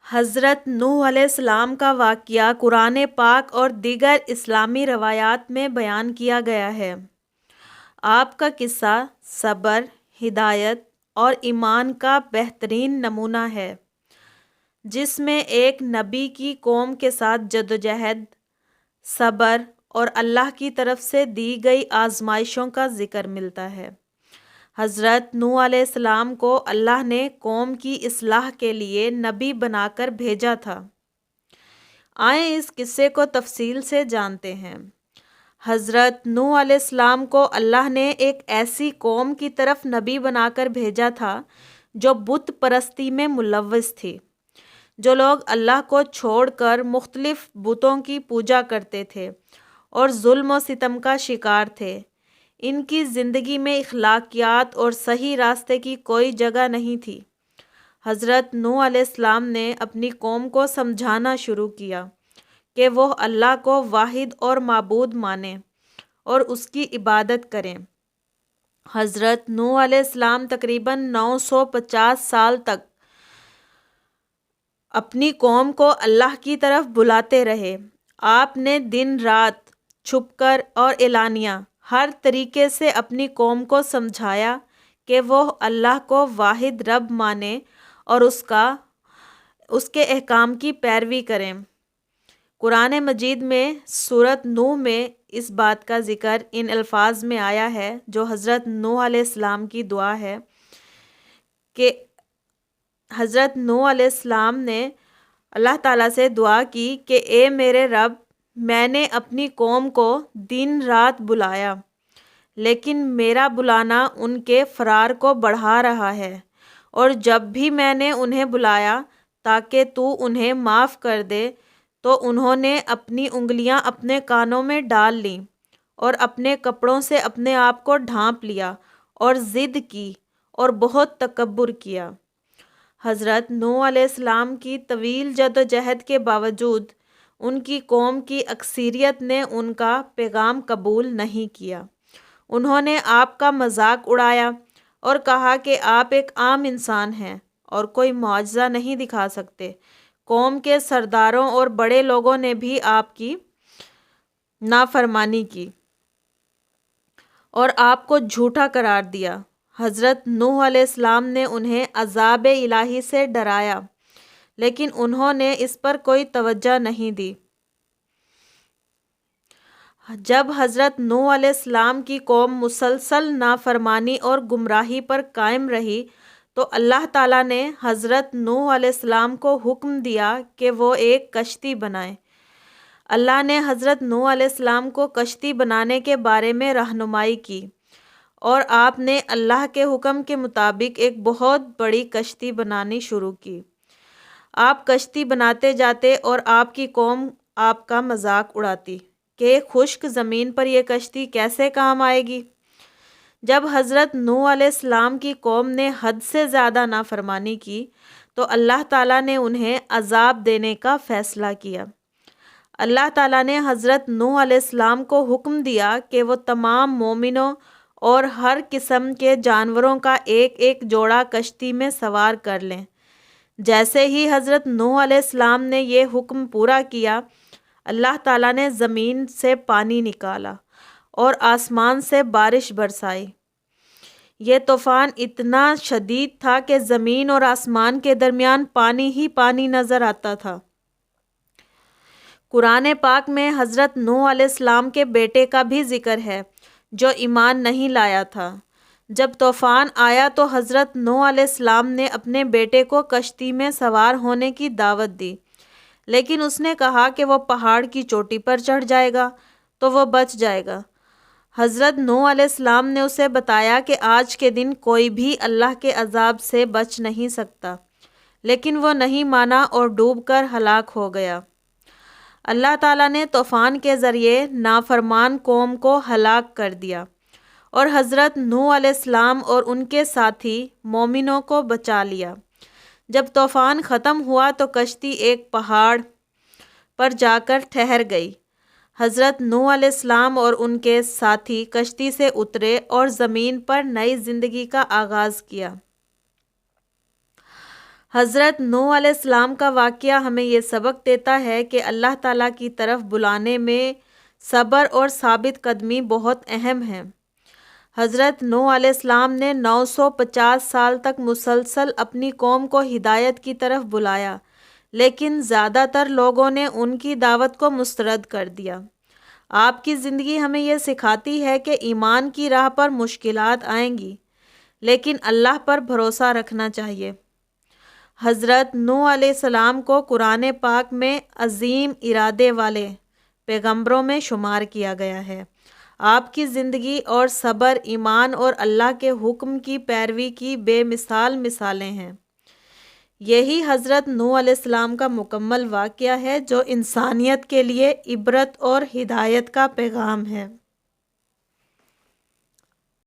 حضرت نوح علیہ السلام کا واقعہ قرآن پاک اور دیگر اسلامی روایات میں بیان کیا گیا ہے۔ آپ کا قصہ صبر، ہدایت اور ایمان کا بہترین نمونہ ہے، جس میں ایک نبی کی قوم کے ساتھ جدوجہد، صبر اور اللہ کی طرف سے دی گئی آزمائشوں کا ذکر ملتا ہے۔ حضرت نوح علیہ السلام کو اللہ نے قوم کی اصلاح کے لیے نبی بنا کر بھیجا تھا۔ آئیں اس قصے کو تفصیل سے جانتے ہیں۔ حضرت نوح علیہ السلام کو اللہ نے ایک ایسی قوم کی طرف نبی بنا کر بھیجا تھا جو بت پرستی میں ملوث تھی، جو لوگ اللہ کو چھوڑ کر مختلف بتوں کی پوجا کرتے تھے اور ظلم و ستم کا شکار تھے۔ ان کی زندگی میں اخلاقیات اور صحیح راستے کی کوئی جگہ نہیں تھی۔ حضرت نوح علیہ السلام نے اپنی قوم کو سمجھانا شروع کیا کہ وہ اللہ کو واحد اور معبود مانیں اور اس کی عبادت کریں۔ حضرت نوح علیہ السلام تقریباً 950 سال تک اپنی قوم کو اللہ کی طرف بلاتے رہے۔ آپ نے دن رات، چھپ کر اور اعلانیہ ہر طریقے سے اپنی قوم کو سمجھایا کہ وہ اللہ کو واحد رب مانیں اور اس کے احکام کی پیروی کریں۔ قرآن مجید میں سورۃ نوح میں اس بات کا ذکر ان الفاظ میں آیا ہے جو حضرت نوح علیہ السلام کی دعا ہے کہ حضرت نوح علیہ السلام نے اللہ تعالیٰ سے دعا کی کہ اے میرے رب، میں نے اپنی قوم کو دن رات بلایا، لیکن میرا بلانا ان کے فرار کو بڑھا رہا ہے، اور جب بھی میں نے انہیں بلایا تاکہ تو انہیں معاف کر دے تو انہوں نے اپنی انگلیاں اپنے کانوں میں ڈال لیں اور اپنے کپڑوں سے اپنے آپ کو ڈھانپ لیا اور ضد کی اور بہت تکبر کیا۔ حضرت نوح علیہ السلام کی طویل جدوجہد کے باوجود ان کی قوم کی اکثریت نے ان کا پیغام قبول نہیں کیا۔ انہوں نے آپ کا مذاق اڑایا اور کہا کہ آپ ایک عام انسان ہیں اور کوئی معجزہ نہیں دکھا سکتے۔ قوم کے سرداروں اور بڑے لوگوں نے بھی آپ کی نافرمانی کی اور آپ کو جھوٹا قرار دیا۔ حضرت نوح علیہ السلام نے انہیں عذاب الہی سے ڈرایا، لیکن انہوں نے اس پر کوئی توجہ نہیں دی۔ جب حضرت نوح علیہ السلام کی قوم مسلسل نافرمانی اور گمراہی پر قائم رہی تو اللہ تعالیٰ نے حضرت نوح علیہ السلام کو حکم دیا کہ وہ ایک کشتی بنائیں۔ اللہ نے حضرت نوح علیہ السلام کو کشتی بنانے کے بارے میں رہنمائی کی، اور آپ نے اللہ کے حکم کے مطابق ایک بہت بڑی کشتی بنانی شروع کی۔ آپ کشتی بناتے جاتے اور آپ کی قوم آپ کا مذاق اڑاتی کہ خشک زمین پر یہ کشتی کیسے کام آئے گی۔ جب حضرت نوح علیہ السلام کی قوم نے حد سے زیادہ نافرمانی کی تو اللہ تعالیٰ نے انہیں عذاب دینے کا فیصلہ کیا۔ اللہ تعالیٰ نے حضرت نوح علیہ السلام کو حکم دیا کہ وہ تمام مومنوں اور ہر قسم کے جانوروں کا ایک ایک جوڑا کشتی میں سوار کر لیں۔ جیسے ہی حضرت نوح علیہ السلام نے یہ حکم پورا کیا، اللہ تعالیٰ نے زمین سے پانی نکالا اور آسمان سے بارش برسائی۔ یہ طوفان اتنا شدید تھا کہ زمین اور آسمان کے درمیان پانی ہی پانی نظر آتا تھا۔ قرآن پاک میں حضرت نوح علیہ السلام کے بیٹے کا بھی ذکر ہے جو ایمان نہیں لایا تھا۔ جب طوفان آیا تو حضرت نوح علیہ السلام نے اپنے بیٹے کو کشتی میں سوار ہونے کی دعوت دی، لیکن اس نے کہا کہ وہ پہاڑ کی چوٹی پر چڑھ جائے گا تو وہ بچ جائے گا۔ حضرت نوح علیہ السلام نے اسے بتایا کہ آج کے دن کوئی بھی اللہ کے عذاب سے بچ نہیں سکتا، لیکن وہ نہیں مانا اور ڈوب کر ہلاک ہو گیا۔ اللہ تعالیٰ نے طوفان کے ذریعے نافرمان قوم کو ہلاک کر دیا اور حضرت نوح علیہ السلام اور ان کے ساتھی مومنوں کو بچا لیا۔ جب طوفان ختم ہوا تو کشتی ایک پہاڑ پر جا کر ٹھہر گئی۔ حضرت نوح علیہ السلام اور ان کے ساتھی کشتی سے اترے اور زمین پر نئی زندگی کا آغاز کیا۔ حضرت نوح علیہ السلام کا واقعہ ہمیں یہ سبق دیتا ہے کہ اللہ تعالیٰ کی طرف بلانے میں صبر اور ثابت قدمی بہت اہم ہے۔ حضرت نوح علیہ السلام نے 950 سال تک مسلسل اپنی قوم کو ہدایت کی طرف بلایا، لیکن زیادہ تر لوگوں نے ان کی دعوت کو مسترد کر دیا۔ آپ کی زندگی ہمیں یہ سکھاتی ہے کہ ایمان کی راہ پر مشکلات آئیں گی، لیکن اللہ پر بھروسہ رکھنا چاہیے۔ حضرت نوح علیہ السلام کو قرآن پاک میں عظیم ارادے والے پیغمبروں میں شمار کیا گیا ہے۔ آپ کی زندگی اور صبر، ایمان اور اللہ کے حکم کی پیروی کی بے مثال مثالیں ہیں۔ یہی حضرت نوح علیہ السلام کا مکمل واقعہ ہے جو انسانیت کے لیے عبرت اور ہدایت کا پیغام ہے۔